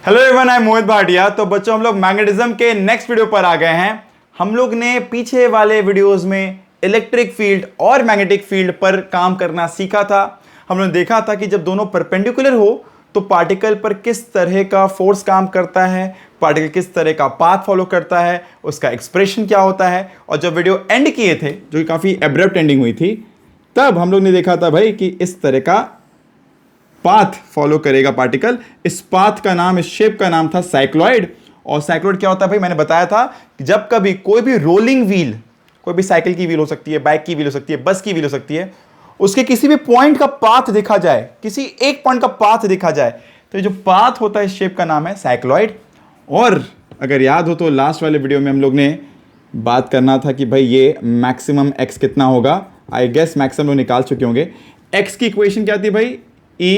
Hello everyone, I am मोहित भाटिया। तो बच्चों, हम लोग मैग्नेटिज्म के नेक्स्ट वीडियो पर आ गए हैं। हम लोग ने पीछे वाले वीडियोस में इलेक्ट्रिक फील्ड और मैग्नेटिक फील्ड पर काम करना सीखा था। हम लोगों ने देखा था कि जब दोनों परपेंडिकुलर हो तो पार्टिकल पर किस तरह का फोर्स काम करता है, पार्टिकल किस तरह का पाथ फॉलो करता है, उसका एक्सप्रेशन क्या होता है। और जब वीडियो एंड किए थे, जो कि काफ़ी एब्रप्ट एंडिंग हुई थी, तब हम लोग ने देखा था भाई कि इस तरह का पाथ फॉलो करेगा पार्टिकल। इस पाथ का नाम, इस शेप का नाम था साइक्लॉइड। और साइक्लॉइड क्या होता है भाई, मैंने बताया था कि जब कभी कोई भी रोलिंग व्हील, कोई भी साइकिल की व्हील हो सकती है, बाइक की व्हील हो सकती है, बस की व्हील हो सकती है, उसके किसी भी पॉइंट का पाथ देखा जाए, किसी एक पॉइंट का पाथ देखा जाए, तो ये जो पाथ होता है इस शेप का नाम है साइक्लॉइड। और अगर याद हो तो लास्ट वाले वीडियो में हम लोग ने बात करना था कि भाई ये मैक्सिमम एक्स कितना होगा। आई गेस मैक्सिमम लोग निकाल चुके होंगे। एक्स की इक्वेशन क्या थी भाई, E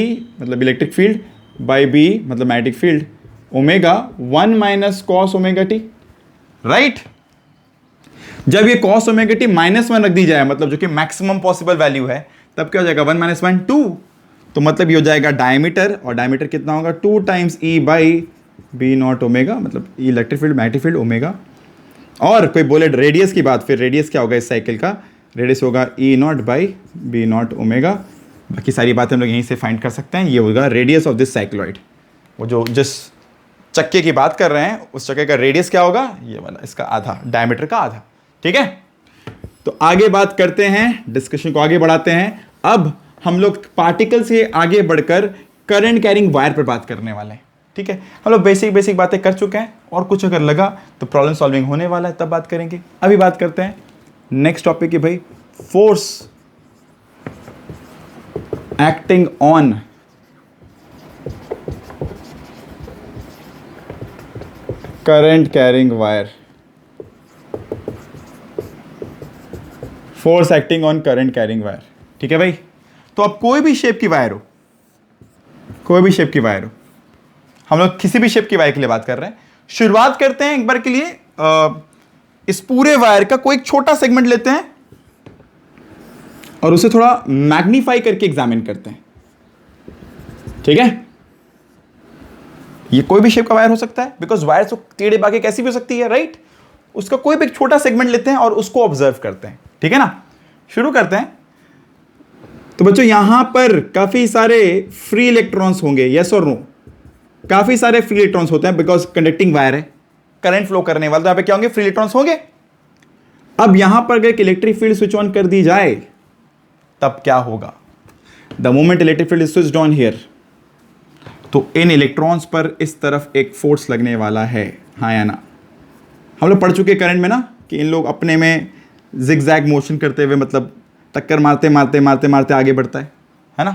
मतलब इलेक्ट्रिक फील्ड बाई B मतलब magnetic field, omega 1 minus cos omega T, right. जब ये कॉस ओमेगा टी -1 रख दी जाए, मतलब जो कि मैक्सिमम पॉसिबल वैल्यू है, तब क्या हो जाएगा 1 - 1 2। तो मतलब ये हो जाएगा डायमीटर, और डायमीटर कितना होगा 2 times E by B naught omega, मतलब electric field magnetic field omega. और कोई बोले रेडियस की बात, फिर रेडियस क्या होगा इस साइकिल का, रेडियस होगा E not by B naught omega. बाकी सारी बातें हम लोग यहीं से फाइंड कर सकते हैं। ये होगा रेडियस ऑफ दिस साइक्लॉइड। वो जो जिस चक्के की बात कर रहे हैं उस चक्के का रेडियस क्या होगा, ये वाला, इसका आधा, डायमीटर का आधा। ठीक है, तो आगे बात करते हैं, डिस्कशन को आगे बढ़ाते हैं। अब हम लोग पार्टिकल से आगे बढ़कर करंट कैरिंग वायर पर बात करने वाले हैं। ठीक है, हम लोग बेसिक बातें कर चुके हैं, और कुछ अगर लगा तो प्रॉब्लम सॉल्विंग होने वाला है, तब बात करेंगे। अभी बात करते हैं नेक्स्ट टॉपिक की भाई, force acting on current carrying wire, force acting on current carrying wire। ठीक है भाई, तो अब कोई भी शेप की वायर हो, कोई भी शेप की वायर हो, हम लोग किसी भी शेप की वायर के लिए बात कर रहे हैं। शुरुआत करते हैं एक बार के लिए इस पूरे वायर का कोई एक छोटा सेगमेंट लेते हैं और उसे थोड़ा मैग्नीफाई करके एग्जामिन करते हैं। ठीक है, ये कोई भी शेप का वायर हो सकता है, बिकॉज वायर तो टेढ़े बाके कैसी भी हो सकती है, राइट। उसका कोई भी एक छोटा सेगमेंट लेते हैं और उसको ऑब्जर्व करते हैं। ठीक है ना, शुरू करते हैं। तो बच्चों, यहां पर काफी सारे फ्री इलेक्ट्रॉन्स होंगे, यस और नो। काफी सारे फ्री इलेक्ट्रॉन्स होते हैं बिकॉज कंडक्टिंग वायर है, करंट फ्लो करने वाला, तो यहां पे क्या होंगे, फ्री इलेक्ट्रॉन्स होंगे। अब यहां पर अगर इलेक्ट्रिक फील्ड स्विच ऑन कर दी जाए तब क्या होगा, the moment electric field is switched on here, तो इन इलेक्ट्रॉन्स पर इस तरफ एक फोर्स लगने वाला है, हाँ या ना। हम लोग पढ़ चुके करंट में ना कि इन लोग अपने में जिगजैग मोशन करते हुए, मतलब टक्कर मारते मारते मारते मारते आगे बढ़ता है ना।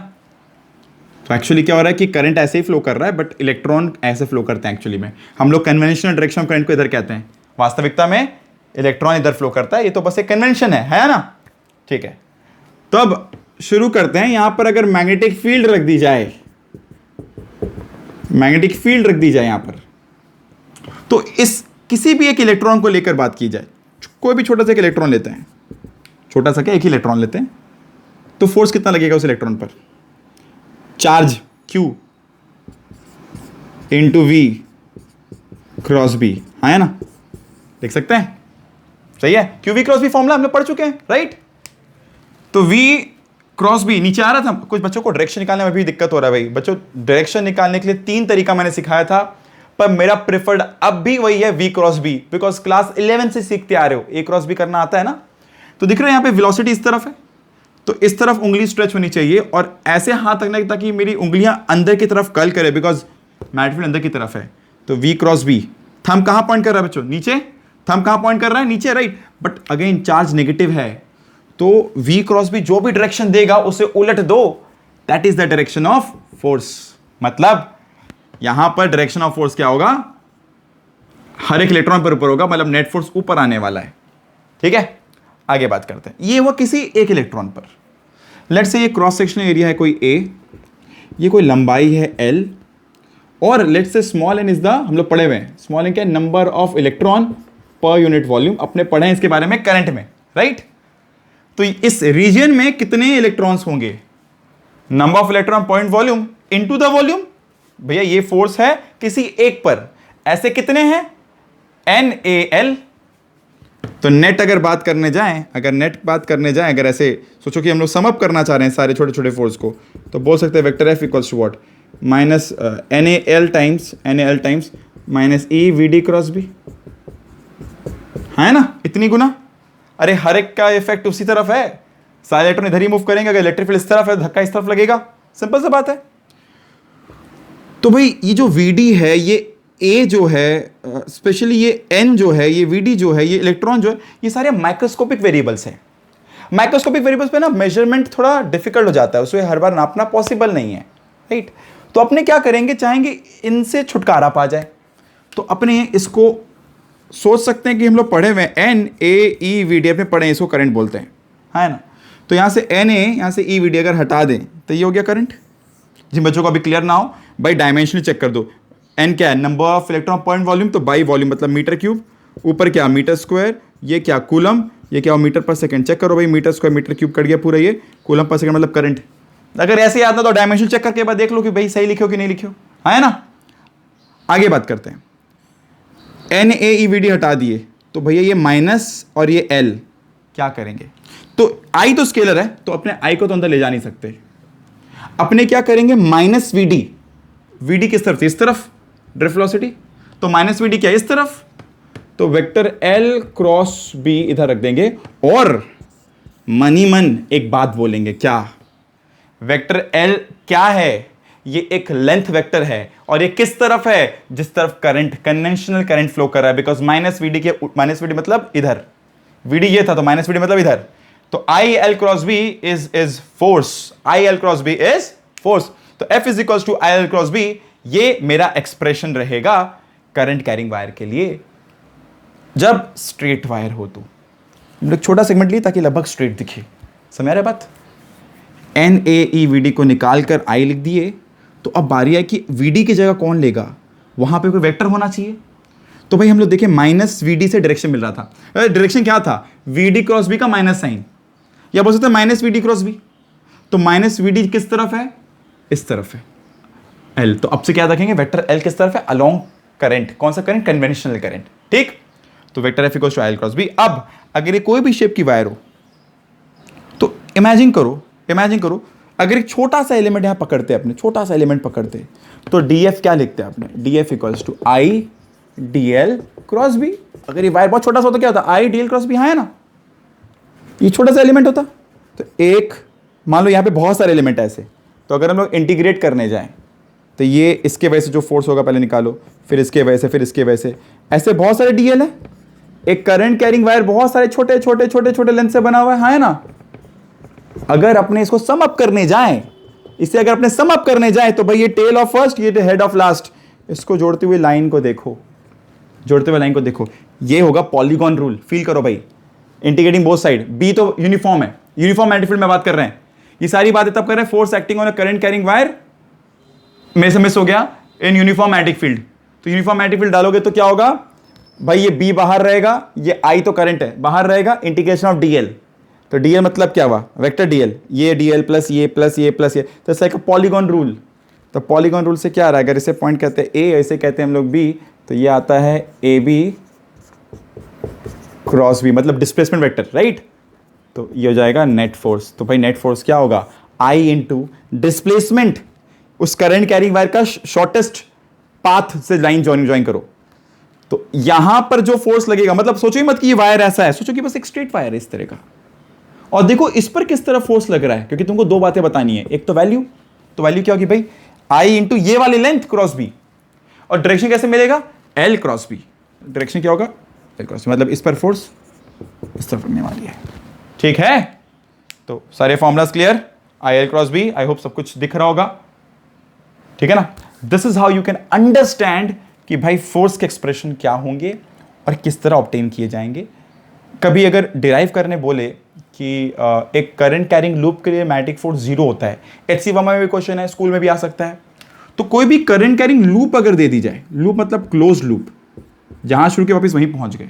तो एक्चुअली क्या हो रहा है कि करंट ऐसे ही फ्लो कर रहा है, बट इलेक्ट्रॉन ऐसे फ्लो करते हैं। एक्चुअली में हम लोग कन्वेंशनल डायरेक्शन ऑफ करंट को इधर कहते हैं, वास्तविकता में इलेक्ट्रॉन इधर फ्लो करता है। ये तो बस एक कन्वेंशन है ना। ठीक है, तो अब शुरू करते हैं। यहां पर अगर मैग्नेटिक फील्ड रख दी जाए, मैग्नेटिक फील्ड रख दी जाए यहां पर, तो इस किसी भी एक इलेक्ट्रॉन को लेकर बात की जाए, कोई भी छोटा सा एक इलेक्ट्रॉन लेते हैं, छोटा सा क्या, एक ही इलेक्ट्रॉन लेते हैं, तो फोर्स कितना लगेगा उस इलेक्ट्रॉन पर, charge Q into V cross B, हाँ है ना, देख सकते हैं, सही है। QV क्रॉस B फॉर्मूला हम लोग पढ़ चुके हैं, राइट। तो V क्रॉस B नीचे आ रहा था। कुछ बच्चों को डायरेक्शन निकालने में भी दिक्कत हो रहा है भाई। बच्चों, डायरेक्शन निकालने के लिए 3 तरीका मैंने सिखाया था, पर मेरा प्रेफर्ड अब भी वही है, V cross B, because class 11 से सीखते आ रहे हो, A क्रॉस B करना आता है ना। तो दिख रहा है यहाँ पे वेलोसिटी इस तरफ है, तो इस तरफ उंगली स्ट्रेच होनी चाहिए और ऐसे हाथ रखना ताकि मेरी उंगलियां अंदर की तरफ कर्ल करे, बिकॉज मैग्नेटिक फील्ड अंदर की तरफ है। तो V क्रॉस B, थंब कहां पॉइंट कर रहा है बच्चों, नीचे। थंब कहां पॉइंट कर रहा है, नीचे, right. But again charge negative है, तो V क्रॉस B जो भी डायरेक्शन देगा उसे उलट दो, that is the direction of force. मतलब यहां पर डायरेक्शन ऑफ फोर्स क्या होगा, हर एक इलेक्ट्रॉन पर ऊपर होगा, मतलब नेट फोर्स ऊपर आने वाला है। ठीक है, आगे बात करते हैं। ये हुआ किसी एक इलेक्ट्रॉन पर। लेट्स से ये क्रॉस सेक्शनल एरिया है कोई A, ये कोई लंबाई है L, और let's say small n is the, हम लोग पढ़े हुए हैं स्मॉल n क्या, number of electron per unit volume, अपने पढ़े हैं इसके बारे में करंट में, राइट। तो इस रीजन में कितने इलेक्ट्रॉन्स होंगे, number of electron point volume into the volume, भैया ये फोर्स है किसी एक पर, ऐसे कितने हैं, NaL। तो नेट अगर बात करने जाएं, अगर ऐसे सोचो कि हम लोग सम अप करना चाह रहे हैं सारे छोटे छोटे फोर्स को, तो बोल सकते हैं vector F equals to what, minus NaL times minus E VD cross B, है ना, इतनी गुना। अरे हर एक का इफेक्ट उसी तरफ है, सारे इलेक्ट्रॉन इधर ही मूव करेंगे, अगर इलेक्ट्रिक फील्ड इस तरफ है धक्का इस तरफ लगेगा, सिंपल सा बात है। तो भाई ये जो VD है, ये A जो है, स्पेशली ये N जो है, ये VD जो है, ये इलेक्ट्रॉन जो है, ये सारे माइक्रोस्कोपिक वेरिएबल्स हैं। माइक्रोस्कोपिक वेरिएबल्स पे ना मेजरमेंट थोड़ा डिफिकल्ट हो जाता है, उसमें हर बार नापना पॉसिबल नहीं है, राइट। तो अपने क्या करेंगे, चाहेंगे इनसे छुटकारा पा जाए, तो अपने इसको सोच सकते हैं कि हम लोग पढ़े हुए NaEVD अपने पढ़े, इसको करंट बोलते हैं, है ना। तो यहाँ से Na, यहाँ से EVD अगर हटा दें तो ये हो गया करंट। जिन बच्चों को अभी क्लियर ना हो, भाई डायमेंशनली चेक कर दो। N क्या है, number of electron point volume, तो बाई वॉल्यूम मतलब मीटर क्यूब, ऊपर क्या मीटर स्क्वायर, ये क्या कूलम, ये क्या मीटर पर सेकंड। चेक करो भाई, metre square metre cube cut गया पूरा, ये कूलम पर सेकंड मतलब करंट। अगर ऐसे याद ना तो डायमेंशन चेक करके बाद देख लो कि भाई सही लिखो कि नहीं लिखो, है ना। आगे बात करते हैं, NaEVD हटा दिए तो भैया ये माइनस और ये L क्या करेंगे, तो I तो स्केलर है, तो अपने I को तो अंदर ले जा नहीं सकते, अपने क्या करेंगे माइनस VD किस तरफ थी, इस तरफ ड्रिफ्ट वेलोसिटी, तो माइनस VD क्या इस तरफ, तो वेक्टर L क्रॉस B इधर रख देंगे। और मनी मन एक बात बोलेंगे, क्या वेक्टर L क्या है, ये एक लेंथ वेक्टर है, और ये किस तरफ है, जिस तरफ करंट कन्वेंशनल करंट फ्लो कर रहा है, बिकॉज माइनस VD मतलब इधर, VD ये था तो माइनस VD मतलब इधर, तो IL cross B is force, IL cross B is force, तो F is equals to IL cross B, ये मेरा एक्सप्रेशन रहेगा करंट कैरिंग वायर के लिए जब स्ट्रेट वायर हो। तो हम लोग छोटा सेगमेंट लिए ताकि लगभग स्ट्रेट दिखे, समझ रहे बात। NaEVD को निकाल कर I लिख दिए, तो अब बारी है कि VD की जगह कौन लेगा, वहां पे कोई वेक्टर होना चाहिए। तो भाई हम लोग देखें माइनस VD से डायरेक्शन मिल रहा था, डायरेक्शन क्या था, VD क्रॉस B का माइनस साइन, या बोल सकते हैं माइनस VD क्रॉस B, तो माइनस VD किस तरफ है, इस तरफ है L, तो अब से क्या रखेंगे, वेक्टर L किस तरफ है, अलोंग करंट, कौन सा करंट, कन्वेंशनल करंट, ठीक। तो vector F equals to IL cross B। अब अगर ये कोई भी शेप की वायर हो, तो इमेजिन करो अगर एक छोटा सा एलिमेंट यहां पकड़ते हैं, अपने छोटा सा एलिमेंट पकड़ते हैं, तो DF क्या लिखते हैं अपने, DF equals to IDL cross B। अगर ये वायर बहुत छोटा सा होता क्या होता, IDL क्रॉस B, है ना, ये छोटा सा एलिमेंट होता। तो एक मान लो यहां पे बहुत सारे एलिमेंट ऐसे, तो अगर हम लोग इंटीग्रेट करने जाएं, तो ये इसके वजह से जो फोर्स होगा पहले निकालो, फिर इसके वजह से, फिर इसके वजह से, ऐसे बहुत सारे DL है। एक करंट कैरिंग वायर बहुत सारे छोटे छोटे छोटे छोटे लेंथ से बना हुआ है ना। अगर अपने इसको सम अप करने जाएं, इसे अगर अपने सम अप करने जाएं, तो भाई ये टेल ऑफ फर्स्ट, ये हेड ऑफ लास्ट, इसको जोड़ते हुए लाइन को देखो, ये होगा पॉलीगॉन रूल। फील करो भाई, इंटीग्रेटिंग बोथ साइड, बी तो यूनिफॉर्म है, यूनिफॉर्म मैग्नेटिक फील्ड में बात कर रहे हैं, ये सारी बातें तब कर रहे हैं force acting on a current carrying wire में से मिस हो गया इन यूनिफॉर्म मैग्नेटिक फील्ड। तो यूनिफॉर्म मैग्नेटिक फील्ड डालोगे तो क्या होगा भाई, ये बी बाहर रहेगा, ये आई तो करंट है बाहर रहेगा, इंटीग्रेशन ऑफ डीएल, तो डीएल मतलब क्या हुआ, वेक्टर डीएल, ये डीएल प्लस ये प्लस ये प्लस ये, तो it's like a polygon rule. तो पॉलीगॉन रूल से क्या आ रहा है, अगर इसे पॉइंट कहते हैं ए, ऐसे कहते हैं हम लोग बी, तो ये आता है ए बी क्रॉस बी, मतलब डिस्प्लेसमेंट वेक्टर, राइट। तो ये हो जाएगा नेट फोर्स। तो भाई नेट फोर्स क्या होगा, आई इंटू डिस्प्लेसमेंट, उस करंट कैरिंग वायर का शॉर्टेस्ट पाथ से लाइन ज्वाइन करो, तो यहां पर जो फोर्स लगेगा, मतलब सोचो ही मत कि ये वायर ऐसा है, सोचो कि बस एक स्ट्रेट वायर है इस तरह का, और देखो इस पर किस तरह फोर्स लग रहा है, क्योंकि तुमको दो बातें बतानी है, एक तो वैल्यू, तो वैल्यू क्या होगी भाई, आई इंटू ये वाली लेंथ क्रॉस बी, और डायरेक्शन कैसे मिलेगा, एल क्रॉस बी, डायरेक्शन क्या होगा एल क्रॉस बी, मतलब इस पर फोर्स इस तरफ लगने वाली है, ठीक है। तो सारे formulas clear, I L cross B, I hope सब कुछ दिख रहा होगा, ठीक है ना। This is how you can understand कि भाई फोर्स के एक्सप्रेशन क्या होंगे और किस तरह ऑब्टेन किए जाएंगे। कभी अगर डिराइव करने बोले कि एक करंट कैरिंग लूप के लिए मैग्नेटिक फोर्स 0 होता है, एचसी वर्मा में भी क्वेश्चन है, स्कूल में भी आ सकता है, तो कोई भी करंट कैरिंग लूप अगर दे दी जाए, लूप मतलब क्लोज लूप, जहां शुरू के वापस वहीं पहुंच गए,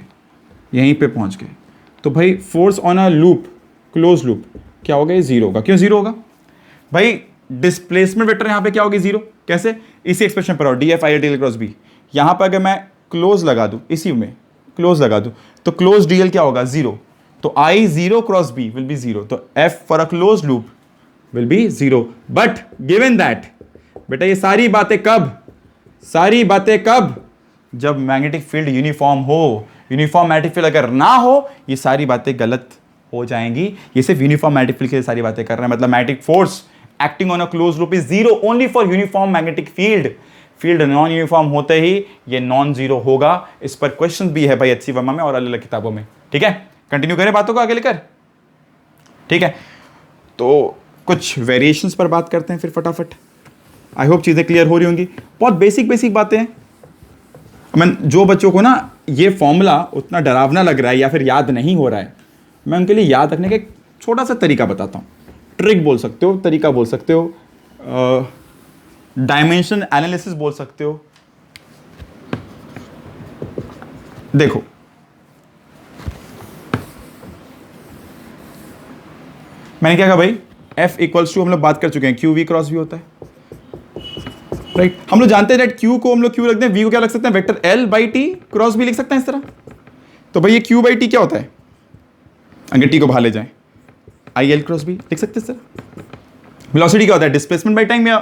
यहीं पे पहुंच गए, तो भाई force on a loop, close loop क्या होगा, ये 0 होगा। क्यों 0 होगा भाई, डिस्प्लेसमेंट वेक्टर यहां पे क्या होगी 0, कैसे, इसी एक्सप्रेशन पर आओ, D F I L D L cross B. यहां पर अगर मैं क्लोज लगा दूं, इसी में क्लोज लगा दूं, तो क्लोज डी एल क्या होगा, जीरो। तो I zero cross B will be zero, तो F for a close loop will be zero. But given that, बेटा ये सारी बातें कब, जब मैग्नेटिक फील्ड यूनिफॉर्म हो। यूनिफॉर्म मैग्नेटिक फील्ड अगर ना हो, ये सारी बातें गलत हो जाएंगी। ये सिर्फ यूनिफॉर्म मैग्नेटिक फील्ड के लिए सारी बातें कर रहे हैं, मतलब magnetic force acting on a close loop is zero only for uniform magnetic field. Field non uniform होते ही ये नॉन जीरो होगा। इस पर क्वेश्चन भी है भाई HC वर्मा में और अलग अलग किताबों में। ठीक है, कंटिन्यू करें बातों को आगे लेकर। ठीक है, तो कुछ वेरिएशंस पर बात करते हैं फिर फटाफट। आई होप चीजें क्लियर हो रही होंगी। बहुत बेसिक बातें हैं। जो बच्चों को ना ये फॉर्मूला उतना डरावना लग रहा है या फिर याद नहीं हो रहा है, मैं उनके लिए याद रखने का एक छोटा सा तरीका बताता हूँ। ट्रिक बोल सकते हो, तरीका बोल सकते हो, डायमेंशन एनालिसिस बोल सकते हो। देखो, मैंने क्या कहा भाई, F इक्वल्स टू हम लोग बात कर चुके हैं, क्यू वी क्रॉस भी होता है, राइट। हम लोग जानते हैं क्यू को हम लोग क्यू रखते हैं, वी को क्या रख सकते हैं, vector L by T cross भी लिख सकते हैं इस तरह। तो भाई ये क्यू बाई टी क्या होता है, अगर टी को बाहर ले जाए, आई एल क्रॉस भी लिख सकते हैं इस तरह। वेलोसिटी क्या होता है, डिस्प्लेसमेंट बाई टाइम, या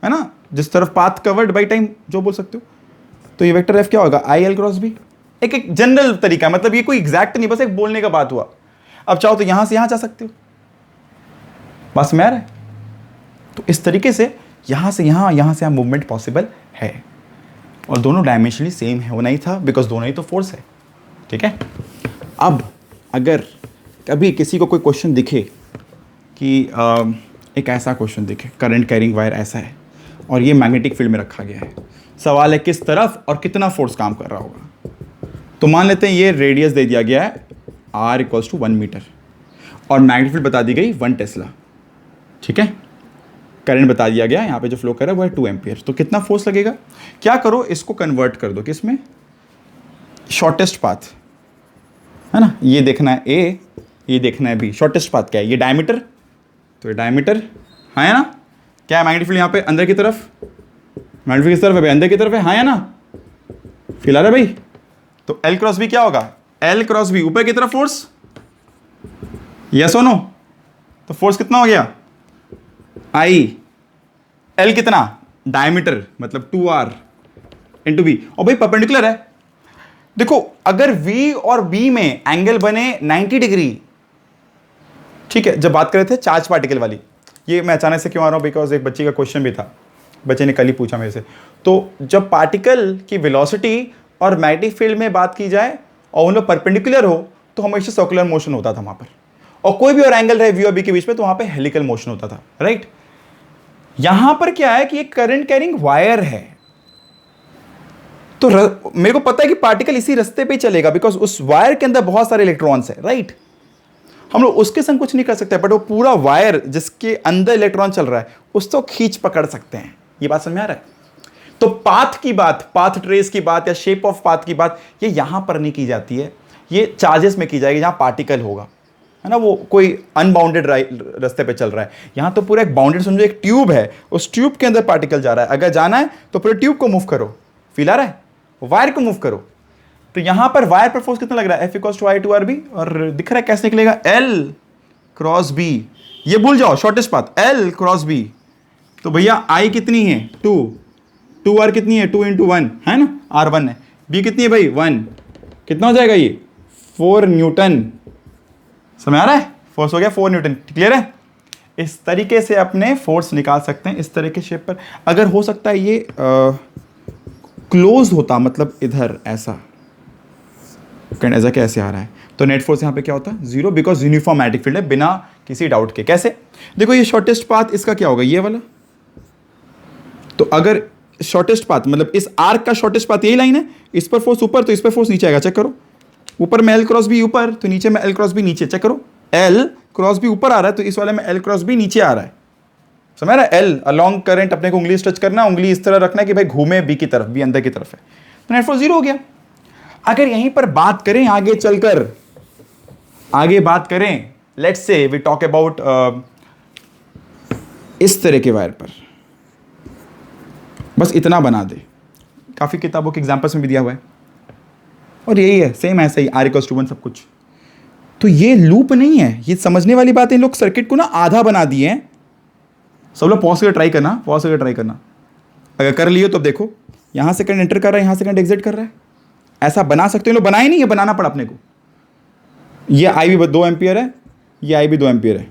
है ना, जिस तरफ पाथ कवर्ड बाई टाइम जो बोल सकते हो। तो ये वेक्टर F क्या होगा, आई एल क्रॉस भी। एक जनरल तरीका, मतलब ये कोई एग्जैक्ट नहीं, बस एक बोलने का बात हुआ। अब चाहो तो यहां से यहां जा सकते हो, बस में आ रहा है। तो इस तरीके से यहां से यहां मूवमेंट पॉसिबल है, और दोनों डायमेंशनली सेम है, होना ही था, बिकॉज दोनों ही तो फोर्स है। ठीक है, अब अगर कभी किसी को कोई क्वेश्चन दिखे कि एक ऐसा क्वेश्चन दिखे, करंट कैरिंग वायर ऐसा है और ये मैग्नेटिक फील्ड में रखा गया है, सवाल है किस तरफ और कितना फोर्स काम कर रहा होगा। तो मान लेते हैं ये रेडियस दे दिया गया है r इक्वल्स टू 1 मीटर और मैग्नेटिक फील्ड बता दी गई 1 टेस्ला। ठीक है, करंट बता दिया गया, यहाँ पे जो फ्लो कर रहा है वो है 2 एम्पियर। तो कितना फोर्स लगेगा, क्या करो, इसको कन्वर्ट कर दो किसमें, शॉर्टेस्ट पाथ, है ना। ये देखना है A, ये देखना है B। शॉर्टेस्ट पाथ क्या है, ये डायमीटर, तो ये डायमीटर है ना। क्या है मैग्नेटिक फील्ड यहाँ पे अंदर की तरफ, मैग्नेटिक फील्ड किस तरफ है भाई, अंदर की तरफ है, हाँ या ना, फील आ रहा है भाई। तो L क्रॉस B क्या होगा, L क्रॉस B ऊपर की तरफ फोर्स, यस और नो। तो फोर्स कितना हो गया, I, L कितना, डायमीटर मतलब 2r इंटू बी, और भाई परपेंडिकुलर है। देखो अगर V और B में एंगल बने 90 डिग्री, ठीक है, जब बात कर रहे थे चार्ज पार्टिकल वाली, ये मैं अचानक से क्यों आ रहा हूं, बिकॉज एक बच्चे का क्वेश्चन भी था, बच्चे ने कल ही पूछा मेरे से। तो जब पार्टिकल की वेलोसिटी और मैग्नेटिक फील्ड में बात की जाए और उन लोग परपेंडिकुलर हो, तो हमेशा सर्कुलर मोशन होता था वहां पर, और कोई भी और एंगल रहे V और B के बीच में तो वहां पे हेलिकल मोशन होता था, राइट। यहां पर क्या है कि एक करंट कैरिंग वायर है, तो मेरे को पता है कि पार्टिकल इसी रास्ते पे चलेगा, बिकॉज उस वायर के अंदर बहुत सारे इलेक्ट्रॉन्स है, राइट। हम लोग उसके संग कुछ नहीं कर सकते, बट वो पूरा वायर जिसके अंदर इलेक्ट्रॉन चल रहा है उसको खींच पकड़ सकते हैं। ये बात समझ में आ रहा है। तो पाथ की बात, पाथ ट्रेस की बात या शेप ऑफ पाथ की बात, ये यहां पर नहीं की जाती है, ये चार्जेस में की जाएगी जहां पार्टिकल होगा, है ना। वो कोई अनबाउंडेड रास्ते पे चल रहा है, यहां तो पूरा एक बाउंडेड, समझो एक ट्यूब है, उस ट्यूब के अंदर पार्टिकल जा रहा है। अगर जाना है तो पूरे ट्यूब को मूव करो, फील आ रहा है, वायर को मूव करो। तो यहां पर वायर पर फोर्स कितना लग रहा है, F equals to I two RB, और दिख रहा है कैसे निकलेगा, L क्रॉस B। ये भूल जाओ, shortest path L cross B। तो भैया I कितनी है 2, 2R कितनी है 2 इंटू 1, है ना, R1 है, B कितनी है भाई 1, कितना हो जाएगा ये 4 न्यूटन। समझ आ रहा है, फोर्स हो गया 4 न्यूटन, क्लियर है। इस तरीके से अपने फोर्स निकाल सकते हैं, इस तरह के शेप पर। अगर हो सकता है ये क्लोज होता, मतलब इधर ऐसा ऐसा कैसे आ रहा है, तो नेट फोर्स यहाँ पे क्या होता है 0, बिकॉज यूनिफॉर्म मैग्नेटिक फील्ड है, बिना किसी डाउट के। कैसे, देखो ये शॉर्टेस्ट पाथ, इसका क्या होगा ये वाला। तो अगर शॉर्टेस्ट पाथ मतलब इस आर्क का शॉर्टेस्ट पाथ यही लाइन है, इस पर फोर्स ऊपर तो इस पर फोर्स नीचे आएगा, चेक करो। ऊपर में L क्रॉस B ऊपर, तो नीचे में L क्रॉस B नीचे, चेक करो। L क्रॉस B ऊपर आ रहा है, तो इस वाले में L क्रॉस B नीचे आ रहा है। समझ रहा है, L अलॉन्ग करंट, अपने को उंगली टच करना, उंगली इस तरह रखना है कि भाई घूमे B की तरफ, B अंदर की तरफ है, तो नेट फोर्स 0 हो गया। अगर यहीं पर बात करें आगे चलकर, आगे बात करें, let's say we talk about इस तरह के वायर पर, बस इतना बना दे। काफ़ी किताबों के एग्जाम्पल्स में भी दिया हुआ है, और यही है, सेम ऐसा ही R = 1 सब कुछ। तो ये लूप नहीं है, ये समझने वाली बात है। इन लोग सर्किट को ना आधा बना दिए हैं। सब लोग पॉज करके ट्राई करना, पॉज करके ट्राई करना। अगर कर लियो तो देखो, यहाँ से करंट एंटर कर रहा है, यहाँ से करंट एग्जिट कर रहा है। ऐसा बना सकते हो, लोग बनाए नहीं, ये बनाना पड़ा अपने को। ये I भी 2 एम्पियर है, ये I भी 2 एम्पियर है।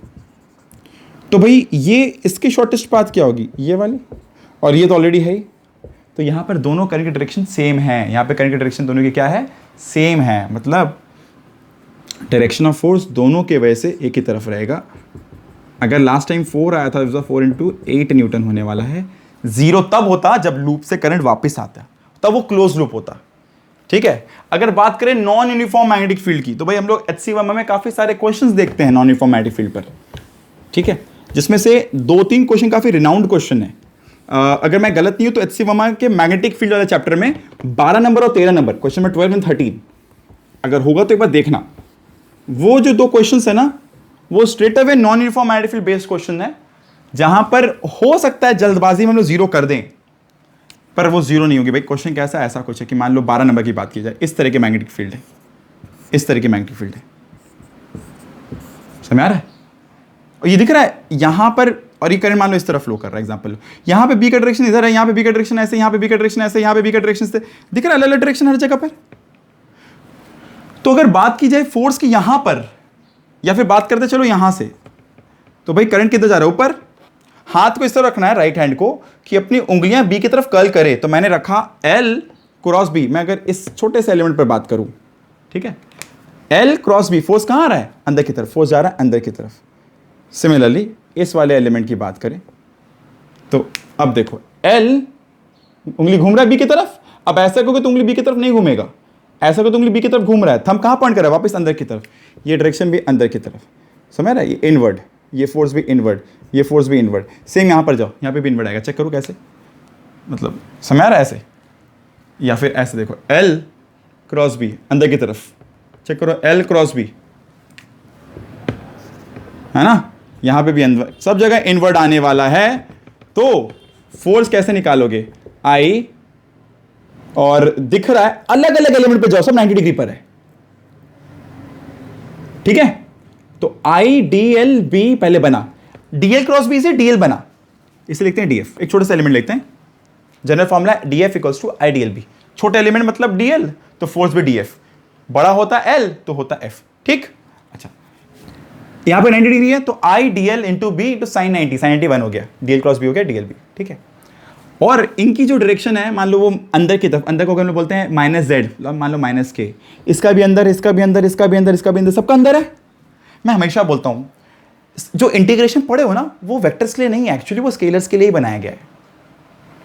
तो भाई ये इसकी शॉर्टेस्ट पाथ क्या होगी, ये वाली, और ये तो ऑलरेडी है ही। तो यहाँ पर दोनों करंट की डायरेक्शन सेम है। यहाँ पे करंट की डायरेक्शन दोनों की क्या है, सेम है। मतलब डायरेक्शन ऑफ फोर्स दोनों के वजह से एक ही तरफ रहेगा। अगर लास्ट टाइम 4 आया था, 4 × 8 न्यूटन होने वाला है। 0 तब होता जब लूप से करंट वापस आता, तब वो क्लोज लूप होता। ठीक है। अगर बात करें नॉन यूनिफॉर्म मैग्नेटिक फील्ड की, तो भाई हम लोग HC1 में काफी सारे क्वेश्चंस देखते हैं नॉन यूनिफॉर्म मैग्नेटिक फील्ड पर। ठीक है, जिसमें से 2-3 क्वेश्चन काफी रिनाउंड क्वेश्चन है। अगर मैं गलत नहीं हूं तो HC1 के मैग्नेटिक फील्ड वाले चैप्टर में 12 नंबर और 13 नंबर क्वेश्चन में 12 और 13 अगर होगा तो एक बार देखना। वो जो 2 क्वेश्चन है ना, वो straight away non uniform magnetic field based question है, जहां पर हो सकता है जल्दबाजी में हम लोग 0 कर दें, पर वो 0 नहीं होगी। भाई क्वेश्चन कैसा ऐसा कुछ है कि मान लो 12 नंबर की बात की जाए, इस तरह के मैग्नेटिक फील्ड है, इस तरह की मैग्नेटिक फील्ड है, समझ आ रहा है? और ये दिख रहा है यहां पर, और ये करंट मान लो इस तरफ फ्लो कर रहा है। एग्जांपल, यहां पे B का डायरेक्शन इधर है, यहां पे B का डायरेक्शन ऐसे, यहां पे B का डायरेक्शन ऐसे, यहां पे B का डायरेक्शन से, दिख रहा है अलग अलग डायरेक्शन हर जगह पर। तो अगर बात की जाए फोर्स की यहां पर, या फिर बात करते चलो यहां से, तो भाई करंट किधर जा रहा है, ऊपर। हाथ को इस तरह रखना है राइट हैंड को कि अपनी उंगलियां B की तरफ कर्ल करे। तो मैंने रखा L क्रॉस B। मैं अगर इस छोटे से एलिमेंट पर बात करूं, ठीक है, L क्रॉस B, फोर्स कहां आ रहा है, अंदर की तरफ, फोर्स जा रहा है अंदर की तरफ। सिमिलरली इस वाले एलिमेंट की बात करें तो अब देखो L, उंगली घूम रहा है B की तरफ। अब ऐसा करोगे तो उंगली B की तरफ नहीं घूमेगा, ऐसा करो तो उंगली B की तरफ घूम रहा है। थंब कहां पॉइंट कर रहा है, वापस अंदर की तरफ। ये डायरेक्शन भी अंदर की तरफ, समझ रहा है? ये इनवर्ड, ये फोर्स भी इनवर्ड, ये फोर्स भी इनवर्ड। सेम यहां पर जाओ, यहां पे भी इनवर्ड आएगा। चेक करो कैसे, मतलब समझ आ रहा है ऐसे, या फिर ऐसे देखो L क्रॉस B अंदर की तरफ। चेक करो L क्रॉस B, है ना? यहां पे भी इनवर्ड, सब जगह इनवर्ड आने वाला है। तो फोर्स कैसे निकालोगे, I, और दिख रहा है अलग अलग एलिमेंट पे जाओ, सब 90 डिग्री पर है। ठीक है, तो IDLB पहले बना, DL क्रॉस B से DL बना, इसे लिखते हैं DF। एक छोटा सा एलिमेंट लिखते हैं, जनरल फॉर्मूला DF = IDLB। छोटा एलिमेंट मतलब DL, तो फोर्स भी DF, बड़ा होता L तो होता F। ठीक, अच्छा, यहां पे 90 डिग्री है तो IDL × B × sin 90, sin 90 1 हो गया, DL क्रॉस B हो गया DLB। ठीक है, और इनकी जो डायरेक्शन है, मान लो वो अंदर की तरफ, अंदर को हम लोग बोलते हैं -Z, मान लो -K। इसका भी अंदर, इसका भी अंदर, इसका भी अंदर, इसका भी अंदर, सबका अंदर है। मैं हमेशा बोलता हूं, जो इंटीग्रेशन पढ़े हो ना, वो वेक्टर्स के लिए नहीं है, एक्चुअली वो स्केलर्स के लिए ही बनाया गया है।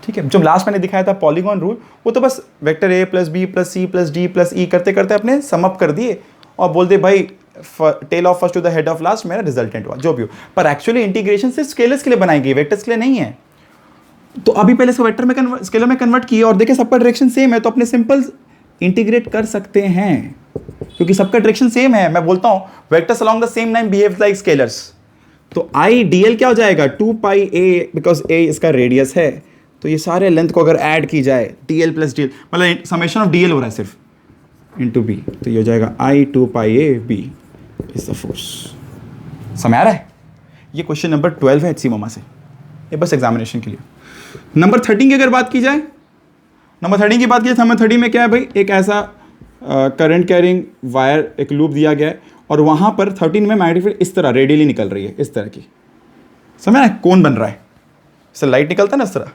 ठीक है, जो लास्ट मैंने दिखाया था पॉलीगॉन रूल, वो तो बस vector A + B + C + D + E करते करते अपने सम अप कर दिए और बोल दे भाई tail of first to the head of last, मेरा रिजल्टेंट हुआ, जो भी हो। पर एक्चुअली इंटीग्रेशन सिर्फ स्केलर्स के लिए बनाई गई, वेक्टर्स के लिए नहीं है। तो अभी पहले इसको वेक्टर में स्केलर में कन्वर्ट किए और देखे सबका डायरेक्शन सेम है, तो अपने सिंपल इंटीग्रेट कर सकते हैं, क्योंकि सबका डायरेक्शन सेम है। मैं बोलता हूं vectors along the same line behave like scalars. तो IDL क्या हो जाएगा, 2πA, बिकॉज A इसका रेडियस है। तो ये सारे लेंथ को अगर ऐड की जाए, DL + DL, मतलब समेशन ऑफ DL हो रहा है सिर्फ, इंटू B, तो ये हो जाएगा I2πAB इज द फोर्स। समझ आ रहा है? ये क्वेश्चन नंबर 12 है HC से, ये बस एग्जामिनेशन के लिए। नंबर 13 की अगर बात की जाए, नंबर 13 की बात की जाए, नंबर 13 में क्या है भाई, एक ऐसा करंट कैरिंग वायर, एक लूप दिया गया है, और वहां पर 13 में मैग्नेटिक फील्ड इस तरह रेडियली निकल रही है, इस तरह की, समझ रहे हैं? कौन बन रहा है, इससे लाइट निकलता है ना इस तरह।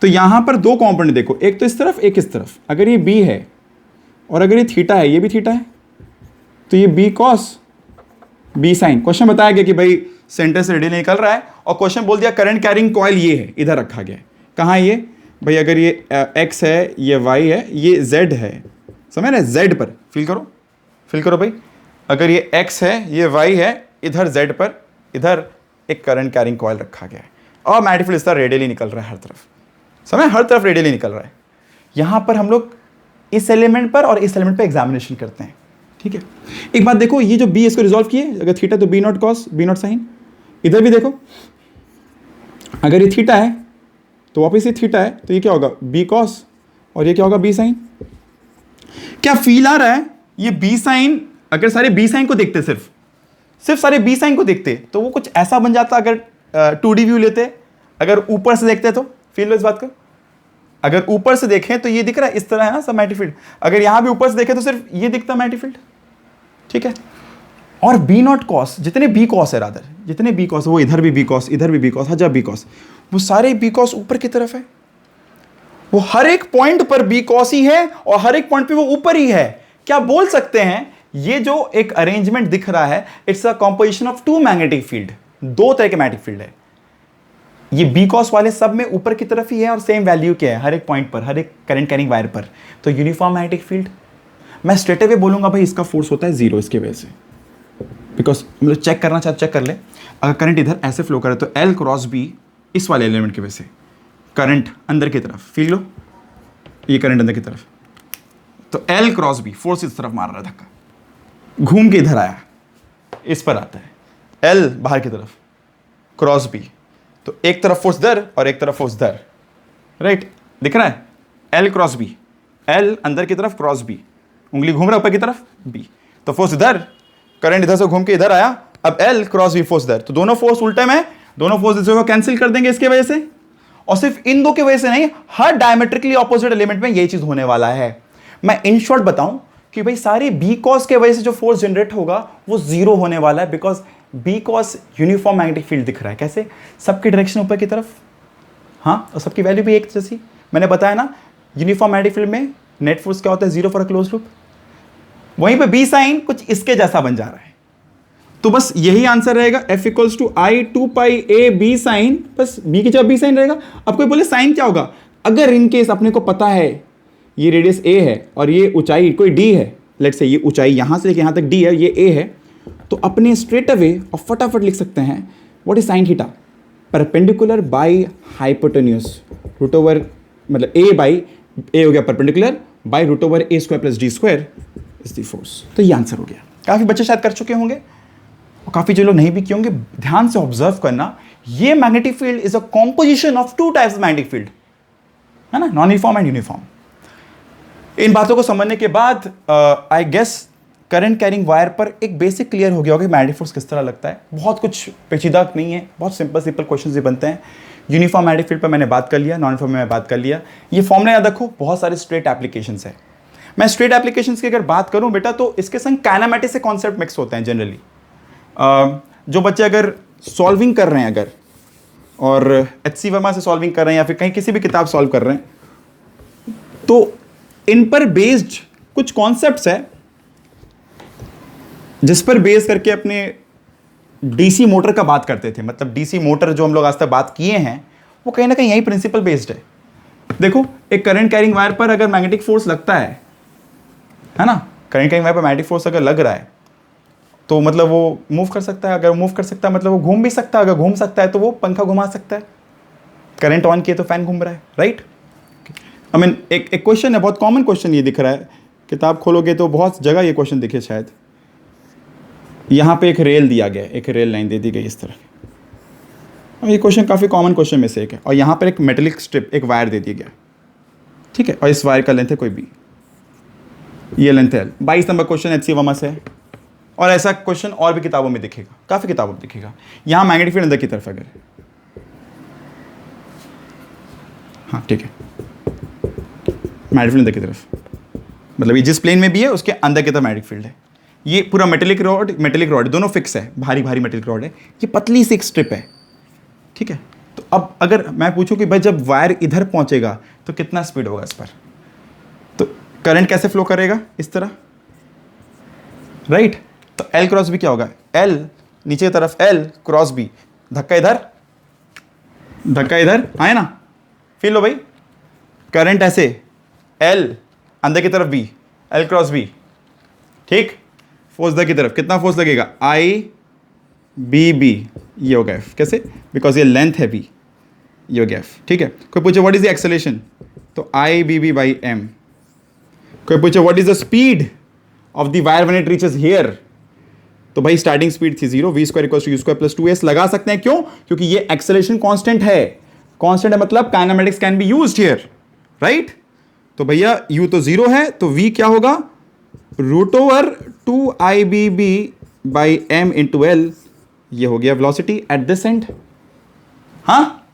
तो यहां पर 2 कॉम्पोनेंट देखो, एक तो इस तरफ, एक इस तरफ। अगर ये B है और अगर ये थीटा है, ये भी थीटा है, तो ये B cos B sin। Question बताया गया कि भाई सेंटर से रेडियली निकल रहा है, और क्वेश्चन बोल दिया करंट कैरिंग कॉइल ये है, इधर रखा गया है। कहाँ है ये भाई, अगर ये X है, ये Y है, ये Z है, समझ रहे? Z पर फील करो, फील करो भाई। अगर ये X है, ये Y है, इधर Z पर, इधर एक करंट कैरिंग कॉइल रखा गया है, और मैग्नेटिक फील्ड इस तरह रेडियली निकल रहा है हर तरफ, समझ, हर तरफ रेडियली निकल रहा है। यहां पर हम लोग इस एलिमेंट पर और इस एलिमेंट पर एग्जामिनेशन करते हैं। ठीक है, एक बात देखो, ये जो B इसको रिजॉल्व किए, अगर थीटा तो B0 cos B0 sin। इधर भी देखो, अगर ये थीटा है तो वापस ये थीटा है, तो ये क्या होगा बी कॉस, और ये क्या होगा बी साइन। क्या फील आ रहा है? ये बी साइन, अगर सारे बी साइन को देखते, सिर्फ सारे बी साइन को देखते तो वो कुछ ऐसा बन जाता अगर 2D व्यू लेते। अगर ऊपर से देखते तो फील लो इस बात का, अगर ऊपर से देखें तो ये दिख रहा है इस तरह है ना सब मैग्नेटिक फील्ड। अगर यहां भी ऊपर से देखें तो सिर्फ ये दिखता मैग्नेटिक फील्ड, ठीक है। और बी नॉट कॉस, जितने बी कॉस है रादर, जितने बी कॉस, वो इधर भी बी कॉस, इधर भी बी कॉस, हजार बी कॉस, वो सारे बी कॉस ऊपर की तरफ है। वो हर एक पॉइंट पर बी कॉस ही है और हर एक पॉइंट पे वो ऊपर ही है। क्या बोल सकते हैं ये जो एक अरेंजमेंट दिख रहा है, it's a composition of two magnetic field, दो तरह के मैग्नेटिक फील्ड है। ये बी कॉस वाले सब में ऊपर की तरफ ही है और सेम वैल्यू क्या है हर एक पॉइंट पर, हर एक करंट कैरिंग वायर पर, तो यूनिफॉर्म मैग्नेटिक फील्ड। मैं स्ट्रेट अवे बोलूंगा भाई इसका फोर्स होता है जीरो इसके वजह से, बिकॉज मतलब चेक करना चाहे चेक कर ले। अगर करंट इधर ऐसे फ्लो करे तो एल क्रॉस बी इस वाले एलिमेंट की वजह से करंट अंदर की तरफ, फील लो ये करंट अंदर की तरफ, तो एल क्रॉस बी फोर्स इस तरफ मार रहा है धक्का, घूम के इधर आया, इस पर आता है, एल बाहर की तरफ क्रॉस बी, तो एक तरफ फोर्स दर और एक तरफ फोर्स दर, राइट दिख रहा है, एल क्रॉस बी, एल अंदर की तरफ क्रॉस बी, उंगली घूम रहा है ऊपर की तरफ बी, तो फोर्स इधर, करंट इधर से घूम के इधर आया, अब एल क्रॉस बी फोर्स दर, तो दोनों फोर्स उल्टे में, दोनों फोर्स को कैंसिल कर देंगे इसके वजह से। और सिर्फ इन दो की वजह से नहीं, हर डायमेट्रिकली ऑपोजिट एलिमेंट में यही चीज होने वाला है। मैं इन शॉर्ट बताऊं कि भाई सारे बी कॉस के वजह से जो फोर्स जनरेट होगा वो जीरो होने वाला है, because B cos uniform magnetic field दिख रहा है। कैसे? सबकी डायरेक्शन ऊपर की तरफ, हाँ, और सबकी वैल्यू भी एक जैसी। मैंने बताया ना यूनिफॉर्म मैग्नेटिक फील्ड में नेट फोर्स क्या होता है, zero for a close loop. वहीं पे बी साइन कुछ इसके जैसा बन जा रहा है, तो बस यही आंसर रहेगा, F equals to I two pi A B sine, बस बी की जगह बी साइन रहेगा। अब कोई बोले साइन क्या होगा, अगर इनकेस अपने को पता है ये रेडियस ए है और ये ऊंचाई कोई डी है, लेट्स से ये ऊंचाई यहां से लेके यहां तक डी है, ये ए है, तो अपने स्ट्रेट अवे और फटाफट लिख सकते हैं what is sine theta, perpendicular by hypotenuse root over, मतलब ए बाई ए हो गया perpendicular by root over A square plus D square is the force. तो ये आंसर हो गया। काफी बच्चे शायद कर चुके होंगे और काफी जो लोग नहीं भी किए होंगे, ध्यान से ऑब्जर्व करना, ये magnetic field is a composition of two types of magnetic field, है ना, नॉन यूनिफॉर्म एंड यूनिफॉर्म। इन बातों को समझने के बाद I guess current carrying wire पर एक बेसिक क्लियर हो गया होगा मैग्नेटिक फोर्स किस तरह लगता है। बहुत कुछ पेचीदा नहीं है, बहुत सिंपल क्वेश्चंस ही बनते हैं। यूनिफॉर्म मैग्नेटिक फील्ड पर मैंने बात कर लिया, नॉन यूनिफॉर्म में बात कर लिया। ये फॉर्मूला याद रखो, बहुत सारे स्ट्रेट एप्लीकेशंस है। मैं स्ट्रेट एप्लीकेशंस की अगर बात करूं बेटा, तो इसके संग काइनेमेटिक्स से कॉन्सेप्ट मिक्स होते हैं जनरली। जो बच्चे अगर सॉल्विंग कर रहे हैं अगर, और HC वर्मा से सॉल्विंग कर रहे हैं या फिर कहीं किसी भी किताब सॉल्व कर रहे हैं, तो इन पर बेस्ड कुछ कॉन्सेप्ट्स है जिस पर बेस करके अपने डीसी मोटर का बात करते थे। मतलब डीसी मोटर जो हम लोग आज तक बात किए हैं वो कहीं ना कहीं यही प्रिंसिपल बेस्ड है। देखो, एक करंट कैरिंग वायर पर अगर मैग्नेटिक फोर्स लगता है ना, करंट कैरिंग वायर पर मैग्नेटिक फोर्स अगर लग रहा है तो मतलब वो मूव कर सकता है। अगर मूव कर सकता है मतलब वो घूम भी सकता है। अगर घूम सकता है तो वो पंखा घुमा सकता है। करंट ऑन किए तो फैन घूम रहा है, राइट। आई मीन एक क्वेश्चन है, बहुत कॉमन क्वेश्चन ये दिख रहा है, किताब खोलोगे तो बहुत जगह ये क्वेश्चन दिखे शायद। यहाँ पे एक रेल दिया गया है, एक रेल लाइन दे दी गई इस तरह। अब ये क्वेश्चन काफ़ी कॉमन क्वेश्चन में से एक है, और यहाँ पर एक मेटेलिक स्ट्रिप, एक वायर दे दिया गया, ठीक है, और इस वायर का लेंथ है कोई भी, ये लेंथ है 22 नंबर क्वेश्चन HC वर्मा से है। और ऐसा क्वेश्चन और भी किताबों में दिखेगा, काफ़ी किताबों में दिखेगा। यहाँ मैग्नेटिक फील्ड अंदर की तरफ अगर, हाँ ठीक है, मैग्नेटिक फील्ड अंदर की तरफ, मतलब ये जिस प्लेन में भी है उसके अंदर की तरफ मैग्नेटिक फील्ड है। ये पूरा मेटेलिक रॉड दोनों फिक्स है, भारी भारी मेटेलिक रॉड है। ये पतली सी एक स्ट्रिप है, ठीक है। तो अब अगर मैं पूछूं कि भाई जब वायर इधर पहुंचेगा तो कितना स्पीड होगा इस पर, तो करंट कैसे फ्लो करेगा, इस तरह, राइट। तो L क्रॉस बी क्या होगा, L नीचे की तरफ L क्रॉस बी, धक्का इधर आए ना, फील लो भाई, करंट ऐसे L अंदर की तरफ B, L क्रॉस B, ठीक। फोर्स इधर की तरफ, कितना फोर्स लगेगा, IBB, ये होगा F। कैसे, बिकॉज ये लेंथ है B, ये हो गया F, ठीक है। कोई पूछे व्हाट इज द एक्सेलरेशन, तो IBB बाई M। कोई पूछे what is the speed of the wire when it reaches here, तो भाई स्टार्टिंग स्पीड थी 0, v² = u² + 2s लगा सकते हैं। क्यों? क्योंकि ये एक्सेलरेशन कांस्टेंट है। कांस्टेंट है मतलब kinematics can be used here, right? तो भैया u तो 0 है, तो v क्या होगा? √2IBB by m into L, ये हो गया वेलोसिटी एट दिस एंड। हाँ,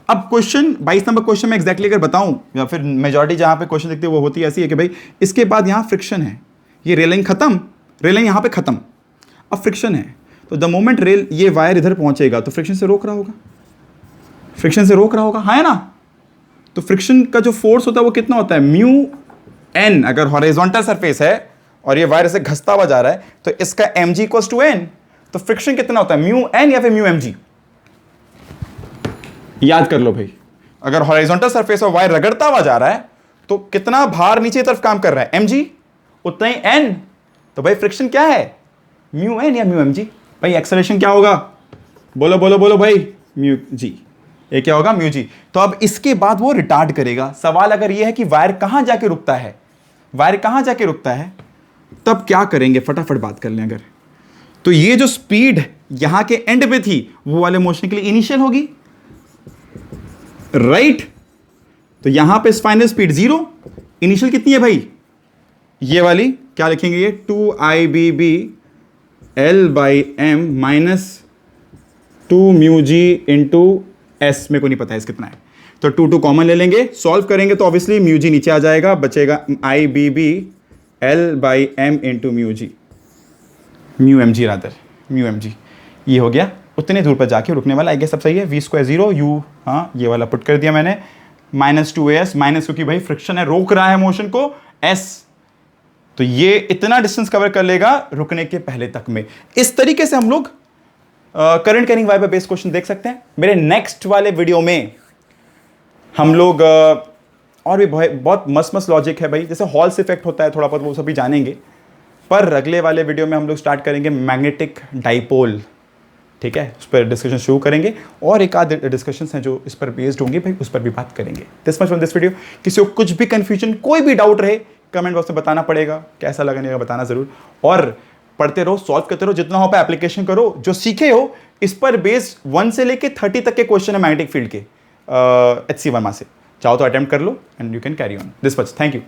अब क्वेश्चन 22 नंबर क्वेश्चन में एग्जैक्टली अगर बताऊं, या फिर मेजॉरिटी जहां पे क्वेश्चन देखते हैं वो होती ऐसी है कि भाई इसके बाद यहां फ्रिक्शन है, ये रेलिंग खत्म, रेलिंग यहां पे खत्म, अब फ्रिक्शन है, तो द मोमेंट रेल ये वायर इधर पहुंचेगा तो फ्रिक्शन से रोक रहा होगा, फ्रिक्शन से रोक रहा होगा, है ना? तो फ्रिक्शन का जो फोर्स होता है वो कितना होता है? Mu N. अगर हॉरिजॉन्टल सरफेस है और ये वायर ऐसे घसता हुआ जा रहा है तो इसका mg इक्वल्स टू एन, तो फ्रिक्शन कितना होता है? म्यू एन या फिर म्यू mg? याद कर लो भाई, अगर हॉरिजॉन्टल सरफेस और वायर रगड़ता हुआ जा रहा है तो कितना भार नीचे तरफ काम कर रहा है? mg, उतना ही n। तो भाई फ्रिक्शन क्या है? म्यू एन या म्यू mg? भाई एक्सेलरेशन क्या होगा? बोलो बोलो बोलो भाई, म्यू जी। ये क्या होगा? Mu G. तो अब इसके बाद वो रिटार्ड करेगा। सवाल अगर ये है कि वायर कहां जाके रुकता है, वायर कहां जाके रुकता है, तब क्या करेंगे? फटाफट बात कर लें। अगर तो ये जो स्पीड यहां के एंड पे थी वो वाले मोशन के लिए इनिशियल होगी, राइट? तो यहां पे फाइनल स्पीड 0, इनिशियल कितनी है भाई? ये वाली क्या लिखेंगे? ये 2IBB L by m minus 2μg into S, मेरे को नहीं पता है कितना है, तो 2 कॉमन ले लेंगे, सॉल्व करेंगे तो ऑब्वियसली μg नीचे आ जाएगा, बचेगा IBB L by m into μg, mu mg rather, mu mg। ये हो गया, उतने दूर पर जाके रुकने वाला। आई गेस सब सही है। v स्क्वायर 0, u, हाँ ये वाला पुट कर दिया मैंने, माइनस 2as, माइनस क्योंकि भाई फ्रिक्शन है, रोक रहा है मोशन को, s, तो ये इतना डिस्टेंस कवर कर लेगा रुकने के पहले तक में। इस तरीके से हम लोग करंट कैरिंग वायर पे बेस्ड क्वेश्चन देख सकते हैं। मेरे नेक्स्ट वाले वीडियो में हम लोग और भी बहुत मस्त मस्त लॉजिक है भाई, जैसे हॉल्स इफेक्ट होता है थोड़ा बहुत, वो सभी जानेंगे। पर अगले वाले वीडियो में हम लोग स्टार्ट करेंगे मैग्नेटिक डाइपोल, ठीक है? उस पर डिस्कशन शुरू करेंगे और एक आध डिस्कशंस हैं जो इस पर बेस्ड होंगे भाई, उस पर भी बात करेंगे। This much from this video. किसी को कुछ भी कंफ्यूजन, कोई भी डाउट रहे, कमेंट बॉक्स में बताना पड़ेगा, कैसा लगा नहीं बताना जरूर। और पढ़ते रहो, सॉल्व करते रहो, जितना हो पाए एप्लीकेशन करो, जो सीखे हो इस पर बेस्ड 1 से लेके 30 तक के क्वेश्चन है मैग्नेटिक फील्ड के HC वर्मा से। चाहो तो अटेम्प्ट कर लो and you can carry on. This much, thank you.